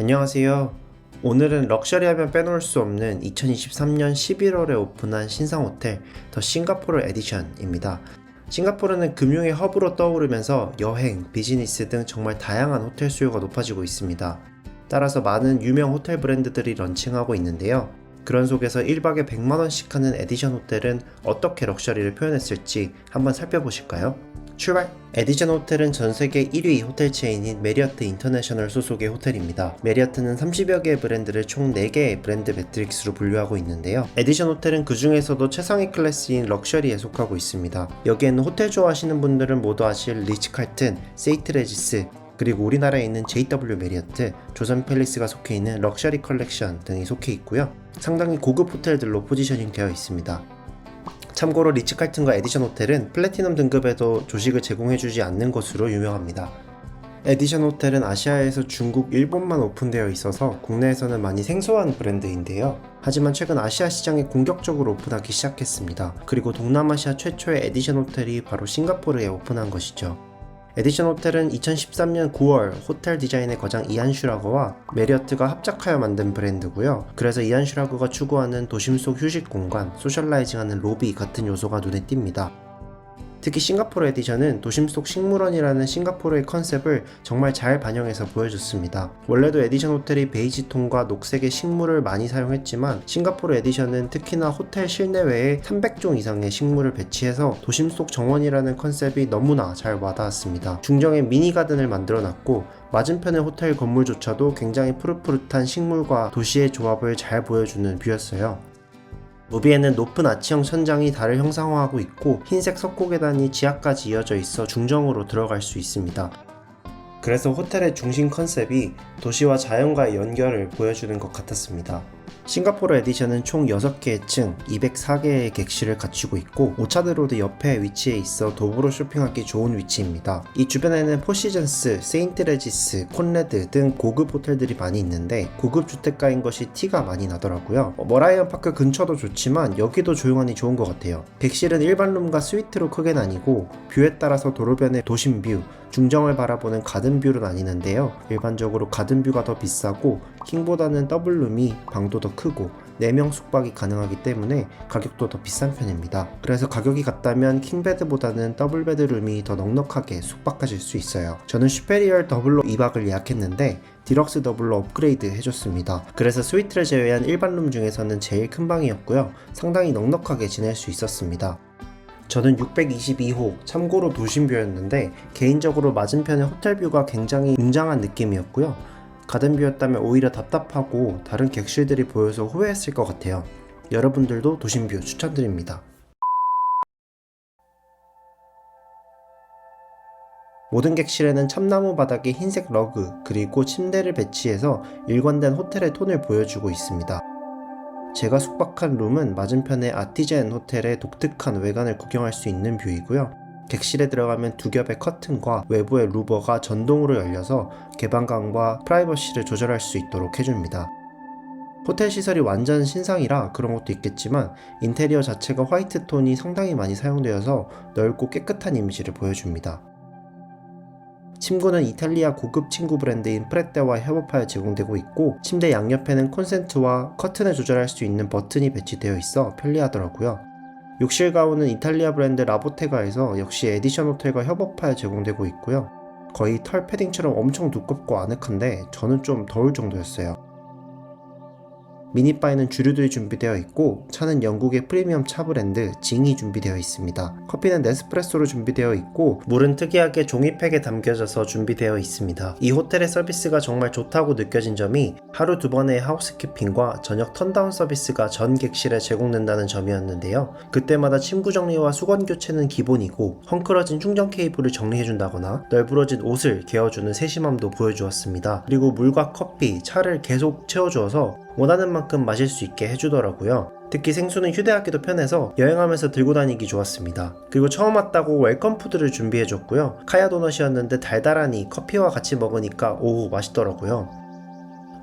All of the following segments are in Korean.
안녕하세요. 오늘은 럭셔리하면 빼놓을 수 없는 2023년 11월에 오픈한 신상 호텔 더 싱가포르 에디션입니다. 싱가포르는 금융의 허브로 떠오르면서 여행, 비즈니스 등 정말 다양한 호텔 수요가 높아지고 있습니다. 따라서 많은 유명 호텔 브랜드들이 런칭하고 있는데요. 그런 속에서 1박에 100만원씩 하는 에디션 호텔은 어떻게 럭셔리를 표현했을지 한번 살펴보실까요? 출발! 에디션 호텔은 전세계 1위 호텔 체인인 메리어트 인터내셔널 소속의 호텔입니다. 메리어트는 30여 개의 브랜드를 총 4개의 브랜드 매트릭스로 분류하고 있는데요. 에디션 호텔은 그 중에서도 최상위 클래스인 럭셔리에 속하고 있습니다. 여기에는 호텔 좋아하시는 분들은 모두 아실 리츠칼튼, 세이트 레지스, 그리고 우리나라에 있는 JW 메리어트, 조선 팰리스가 속해 있는 럭셔리 컬렉션 등이 속해 있고요. 상당히 고급 호텔들로 포지셔닝 되어 있습니다. 참고로 리츠칼튼과 에디션 호텔은 플래티넘 등급에도 조식을 제공해주지 않는 것으로 유명합니다. 에디션 호텔은 아시아에서 중국, 일본만 오픈되어 있어서 국내에서는 많이 생소한 브랜드인데요. 하지만 최근 아시아 시장에 공격적으로 오픈하기 시작했습니다. 그리고 동남아시아 최초의 에디션 호텔이 바로 싱가포르에 오픈한 것이죠. 에디션 호텔은 2013년 9월 호텔 디자인의 거장 이안 슈라거와 메리어트가 합작하여 만든 브랜드고요. 그래서 이안 슈라거가 추구하는 도심 속 휴식 공간, 소셜라이징하는 로비 같은 요소가 눈에 띕니다. 특히 싱가포르 에디션은 도심 속 식물원이라는 싱가포르의 컨셉을 정말 잘 반영해서 보여줬습니다. 원래도 에디션 호텔이 베이지 톤과 녹색의 식물을 많이 사용했지만 싱가포르 에디션은 특히나 호텔 실내외에 300종 이상의 식물을 배치해서 도심 속 정원이라는 컨셉이 너무나 잘 와닿았습니다. 중정에 미니 가든을 만들어놨고 맞은편의 호텔 건물조차도 굉장히 푸릇푸릇한 식물과 도시의 조합을 잘 보여주는 뷰였어요. 로비에는 높은 아치형 천장이 달을 형상화하고 있고 흰색 석고 계단이 지하까지 이어져 있어 중정으로 들어갈 수 있습니다. 그래서 호텔의 중심 컨셉이 도시와 자연과의 연결을 보여주는 것 같았습니다. 싱가포르 에디션은 총 6개의 층, 204개의 객실을 갖추고 있고 오차드 로드 옆에 위치해 있어 도보로 쇼핑하기 좋은 위치입니다. 이 주변에는 포시즌스, 세인트 레지스, 콘레드 등 고급 호텔들이 많이 있는데 고급 주택가인 것이 티가 많이 나더라고요. 머라이언 파크 근처도 좋지만 여기도 조용하니 좋은 것 같아요. 객실은 일반 룸과 스위트로 크게 나뉘고 뷰에 따라서 도로변의 도심 뷰, 중정을 바라보는 가든뷰로 나뉘는데요. 일반적으로 가든뷰가 더 비싸고 킹보다는 더블룸이 방도 더 크고 4명 숙박이 가능하기 때문에 가격도 더 비싼 편입니다. 그래서 가격이 같다면 킹베드보다는 더블베드룸이 더 넉넉하게 숙박하실 수 있어요. 저는 슈페리얼 더블로 2박을 예약했는데 디럭스 더블로 업그레이드 해줬습니다. 그래서 스위트를 제외한 일반 룸 중에서는 제일 큰 방이었고요. 상당히 넉넉하게 지낼 수 있었습니다. 저는 622호, 참고로 도심뷰였는데 개인적으로 맞은편의 호텔뷰가 굉장히 웅장한 느낌이었고요. 가든뷰였다면 오히려 답답하고 다른 객실들이 보여서 후회했을 것 같아요. 여러분들도 도심뷰 추천드립니다. 모든 객실에는 참나무 바닥에 흰색 러그 그리고 침대를 배치해서 일관된 호텔의 톤을 보여주고 있습니다. 제가 숙박한 룸은 맞은편의 아티젠 호텔의 독특한 외관을 구경할 수 있는 뷰이고요. 객실에 들어가면 두 겹의 커튼과 외부의 루버가 전동으로 열려서 개방감과 프라이버시를 조절할 수 있도록 해줍니다. 호텔 시설이 완전 신상이라 그런 것도 있겠지만 인테리어 자체가 화이트 톤이 상당히 많이 사용되어서 넓고 깨끗한 이미지를 보여줍니다. 침구는 이탈리아 고급 침구 브랜드인 프레떼와 협업하여 제공되고 있고 침대 양옆에는 콘센트와 커튼을 조절할 수 있는 버튼이 배치되어 있어 편리하더라고요. 욕실 가운은 이탈리아 브랜드 라보테가에서 역시 에디션 호텔과 협업하여 제공되고 있고요. 거의 털 패딩처럼 엄청 두껍고 아늑한데 저는 좀 더울 정도였어요. 미니바에는 주류들이 준비되어 있고 차는 영국의 프리미엄 차 브랜드 징이 준비되어 있습니다. 커피는 네스프레소로 준비되어 있고 물은 특이하게 종이팩에 담겨져서 준비되어 있습니다. 이 호텔의 서비스가 정말 좋다고 느껴진 점이 하루 2번의 하우스키핑과 저녁 턴다운 서비스가 전 객실에 제공된다는 점이었는데요. 그때마다 침구 정리와 수건 교체는 기본이고 헝클어진 충전 케이블을 정리해준다거나 널브러진 옷을 개어주는 세심함도 보여주었습니다. 그리고 물과 커피, 차를 계속 채워주어서 원하는 만큼 마실 수 있게 해주더라고요. 특히 생수는 휴대하기도 편해서 여행하면서 들고 다니기 좋았습니다. 그리고 처음 왔다고 웰컴 푸드를 준비해줬고요. 카야 도넛이었는데 달달하니 커피와 같이 먹으니까 오우 맛있더라고요.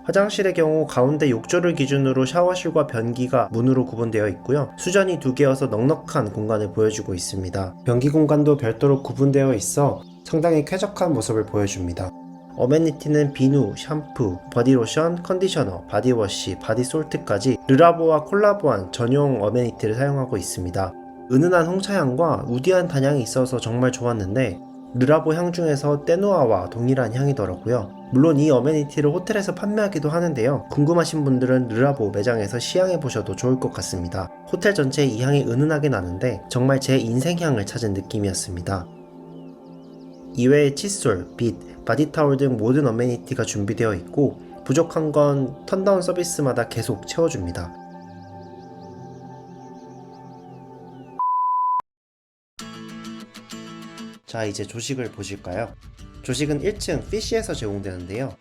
화장실의 경우 가운데 욕조를 기준으로 샤워실과 변기가 문으로 구분되어 있고요. 수전이 2개여서 넉넉한 공간을 보여주고 있습니다. 변기 공간도 별도로 구분되어 있어 상당히 쾌적한 모습을 보여줍니다. 어메니티는 비누, 샴푸, 버디로션, 컨디셔너, 바디워시, 바디솔트까지 르라보와 콜라보한 전용 어메니티를 사용하고 있습니다. 은은한 홍차향과 우디한 단향이 있어서 정말 좋았는데 르라보 향 중에서 떼누아와 동일한 향이더라고요. 물론 이 어메니티를 호텔에서 판매하기도 하는데요. 궁금하신 분들은 르라보 매장에서 시향해 보셔도 좋을 것 같습니다. 호텔 전체에 이 향이 은은하게 나는데 정말 제 인생향을 찾은 느낌이었습니다. 이외에 칫솔, 빗, 바디타올 등 모든 어메니티가 준비되어 있고 부족한 건 턴다운 서비스마다 계속 채워줍니다. 자, 이제 조식을 보실까요? 조식은 1층 피쉬에서 제공되는데요.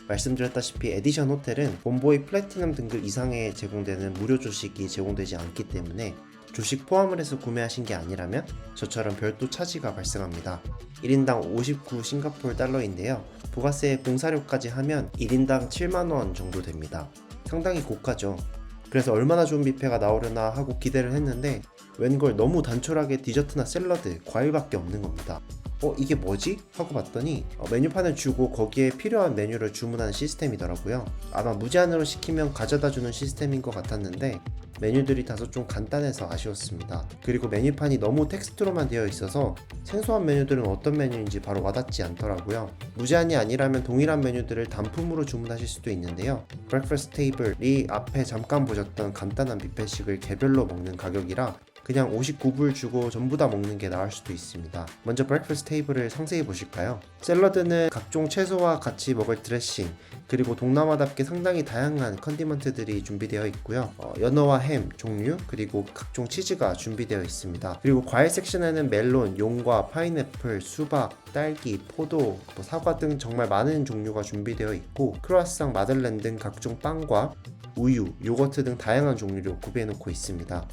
말씀드렸다시피 에디션 호텔은 본보이 플래티넘 등급 이상에 제공되는 무료 조식이 제공되지 않기 때문에 조식 포함을 해서 구매하신 게 아니라면 저처럼 별도 차지가 발생합니다. 1인당 59 싱가포르 달러인데요. 부가세 봉사료까지 하면 1인당 7만원 정도 됩니다. 상당히 고가죠. 그래서 얼마나 좋은 뷔페가 나오려나 하고 기대를 했는데 웬걸 너무 단촐하게 디저트나 샐러드, 과일밖에 없는 겁니다. 이게 뭐지? 하고 봤더니 메뉴판을 주고 거기에 필요한 메뉴를 주문하는 시스템이더라고요. 아마 무제한으로 시키면 가져다주는 시스템인 것 같았는데 메뉴들이 다소 좀 간단해서 아쉬웠습니다. 그리고 메뉴판이 너무 텍스트로만 되어 있어서 생소한 메뉴들은 어떤 메뉴인지 바로 와닿지 않더라고요. 무제한이 아니라면 동일한 메뉴들을 단품으로 주문하실 수도 있는데요. 브렉퍼스트 테이블이 앞에 잠깐 보셨던 간단한 뷔페식을 개별로 먹는 가격이라 그냥 59불 주고 전부 다 먹는 게 나을 수도 있습니다. 먼저 브렉퍼스트 테이블을 상세히 보실까요? 샐러드는 각종 채소와 같이 먹을 드레싱, 그리고 동남아답게 상당히 다양한 컨디먼트들이 준비되어 있고요. 연어와 햄 종류, 그리고 각종 치즈가 준비되어 있습니다. 그리고 과일 섹션에는 멜론, 용과, 파인애플, 수박, 딸기, 포도, 사과 등 정말 많은 종류가 준비되어 있고 크루아상, 마들렌 등 각종 빵과 우유, 요거트 등 다양한 종류로 구비해놓고 있습니다.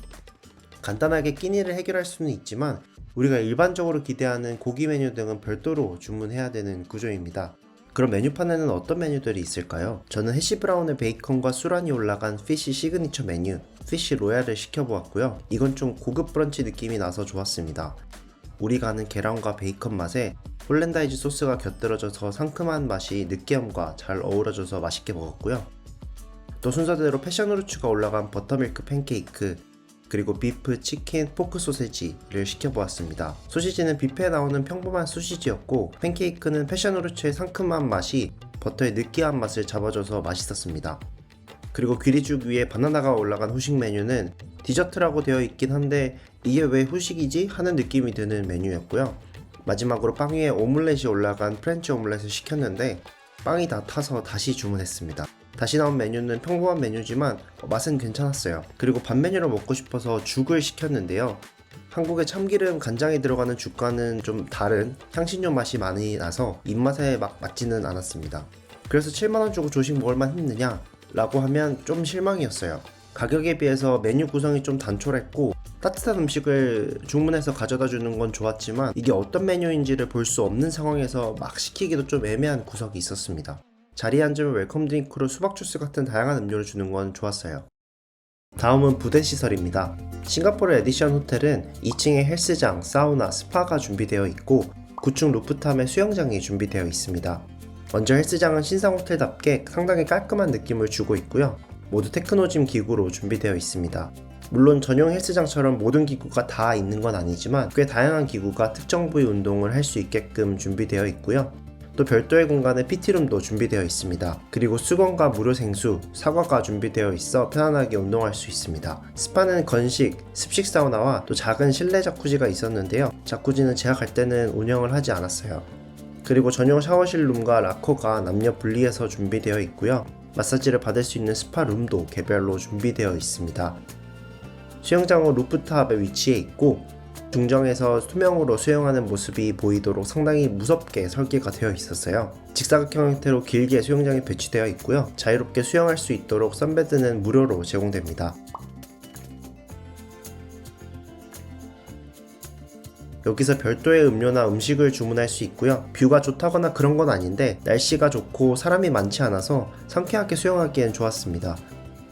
간단하게 끼니를 해결할 수는 있지만 우리가 일반적으로 기대하는 고기 메뉴 등은 별도로 주문해야 되는 구조입니다. 그럼 메뉴판에는 어떤 메뉴들이 있을까요? 저는 해시브라운에 베이컨과 수란이 올라간 피쉬 시그니처 메뉴 피쉬 로얄을 시켜보았고요. 이건 좀 고급 브런치 느낌이 나서 좋았습니다. 우리가 아는 계란과 베이컨 맛에 홀랜다이즈 소스가 곁들여져서 상큼한 맛이 느끼함과 잘 어우러져서 맛있게 먹었고요. 또 순서대로 패션후르츠가 올라간 버터밀크 팬케이크, 그리고 비프, 치킨, 포크 소세지를 시켜보았습니다. 소시지는 뷔페에 나오는 평범한 소시지였고 팬케이크는 패션후르츠의 상큼한 맛이 버터의 느끼한 맛을 잡아줘서 맛있었습니다. 그리고 귀리죽 위에 바나나가 올라간 후식 메뉴는 디저트라고 되어 있긴 한데 이게 왜 후식이지? 하는 느낌이 드는 메뉴였고요. 마지막으로 빵 위에 오믈렛이 올라간 프렌치 오믈렛을 시켰는데 빵이 다 타서 다시 주문했습니다. 다시 나온 메뉴는 평범한 메뉴지만 맛은 괜찮았어요. 그리고 밥 메뉴로 먹고 싶어서 죽을 시켰는데요. 한국의 참기름, 간장이 들어가는 죽과는 좀 다른 향신료 맛이 많이 나서 입맛에 막 맞지는 않았습니다. 그래서 7만원 주고 조식 먹을만 했느냐? 라고 하면 좀 실망이었어요. 가격에 비해서 메뉴 구성이 좀 단촐했고 따뜻한 음식을 주문해서 가져다 주는 건 좋았지만 이게 어떤 메뉴인지를 볼 수 없는 상황에서 막 시키기도 좀 애매한 구석이 있었습니다. 자리에 앉으면 웰컴 드링크로 수박 주스 같은 다양한 음료를 주는 건 좋았어요. 다음은 부대 시설입니다. 싱가포르 에디션 호텔은 2층에 헬스장, 사우나, 스파가 준비되어 있고 9층 루프탑에 수영장이 준비되어 있습니다. 먼저 헬스장은 신상 호텔답게 상당히 깔끔한 느낌을 주고 있고요. 모두 테크노짐 기구로 준비되어 있습니다. 물론 전용 헬스장처럼 모든 기구가 다 있는 건 아니지만 꽤 다양한 기구가 특정 부위 운동을 할 수 있게끔 준비되어 있고요. 또 별도의 공간에 PT룸도 준비되어 있습니다. 그리고 수건과 무료 생수, 사과가 준비되어 있어 편안하게 운동할 수 있습니다. 스파는 건식, 습식 사우나와 또 작은 실내 자쿠지가 있었는데요. 자쿠지는 제가 갈 때는 운영을 하지 않았어요. 그리고 전용 샤워실 룸과 락커가 남녀 분리해서 준비되어 있고요. 마사지를 받을 수 있는 스파룸도 개별로 준비되어 있습니다. 수영장은 루프탑에 위치해 있고 중정에서 투명으로 수영하는 모습이 보이도록 상당히 무섭게 설계가 되어 있었어요. 직사각형 형태로 길게 수영장이 배치되어 있고요. 자유롭게 수영할 수 있도록 선베드는 무료로 제공됩니다. 여기서 별도의 음료나 음식을 주문할 수 있고요. 뷰가 좋다거나 그런 건 아닌데 날씨가 좋고 사람이 많지 않아서 상쾌하게 수영하기엔 좋았습니다.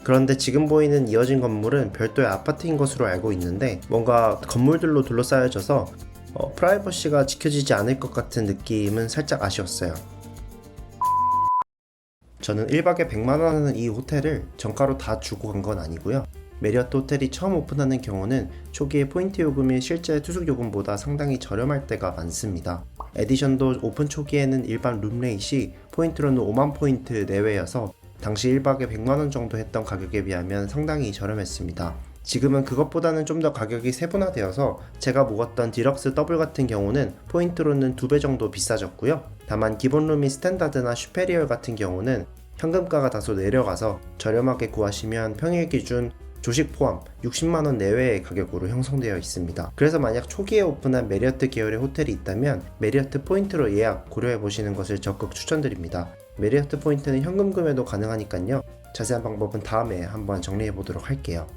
그런데 지금 보이는 이어진 건물은 별도의 아파트인 것으로 알고 있는데 뭔가 건물들로 둘러싸여져서 프라이버시가 지켜지지 않을 것 같은 느낌은 살짝 아쉬웠어요. 저는 1박에 100만원 하는 이 호텔을 정가로 다 주고 간 건 아니고요. 메리어트 호텔이 처음 오픈하는 경우는 초기에 포인트 요금이 실제 투숙 요금보다 상당히 저렴할 때가 많습니다. 에디션도 오픈 초기에는 일반 룸레이시 포인트로는 5만 포인트 내외여서 당시 1박에 100만원 정도 했던 가격에 비하면 상당히 저렴했습니다. 지금은 그것보다는 좀 더 가격이 세분화되어서 제가 묵었던 디럭스 더블 같은 경우는 포인트로는 2배 정도 비싸졌고요. 다만 기본 룸이 스탠다드나 슈페리얼 같은 경우는 현금가가 다소 내려가서 저렴하게 구하시면 평일 기준 조식 포함 60만원 내외의 가격으로 형성되어 있습니다. 그래서 만약 초기에 오픈한 메리어트 계열의 호텔이 있다면 메리어트 포인트로 예약 고려해 보시는 것을 적극 추천드립니다. 메리어트 포인트는 현금 구매도 가능하니까요. 자세한 방법은 다음에 한번 정리해 보도록 할게요.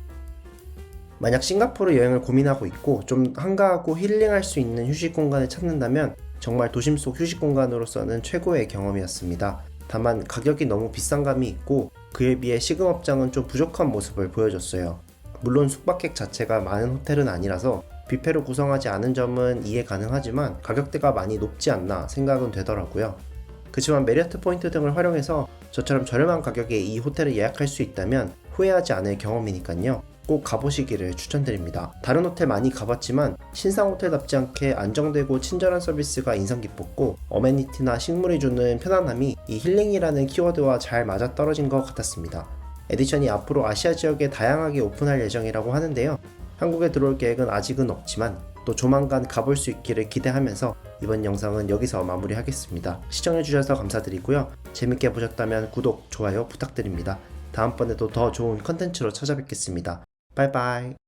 만약 싱가포르 여행을 고민하고 있고 좀 한가하고 힐링할 수 있는 휴식 공간을 찾는다면 정말 도심 속 휴식 공간으로서는 최고의 경험이었습니다. 다만 가격이 너무 비싼 감이 있고 그에 비해 시금업장은 좀 부족한 모습을 보여줬어요. 물론 숙박객 자체가 많은 호텔은 아니라서 뷔페로 구성하지 않은 점은 이해 가능하지만 가격대가 많이 높지 않나 생각은 되더라고요. 그치만 메리어트 포인트 등을 활용해서 저처럼 저렴한 가격에 이 호텔을 예약할 수 있다면 후회하지 않을 경험이니까요. 꼭 가보시기를 추천드립니다. 다른 호텔 많이 가봤지만 신상 호텔답지 않게 안정되고 친절한 서비스가 인상 깊었고 어메니티나 식물이 주는 편안함이 이 힐링이라는 키워드와 잘 맞아떨어진 것 같았습니다. 에디션이 앞으로 아시아 지역에 다양하게 오픈할 예정이라고 하는데요. 한국에 들어올 계획은 아직은 없지만 또 조만간 가볼 수 있기를 기대하면서 이번 영상은 여기서 마무리하겠습니다. 시청해주셔서 감사드리고요. 재밌게 보셨다면 구독, 좋아요 부탁드립니다. 다음번에도 더 좋은 컨텐츠로 찾아뵙겠습니다. 바이바이.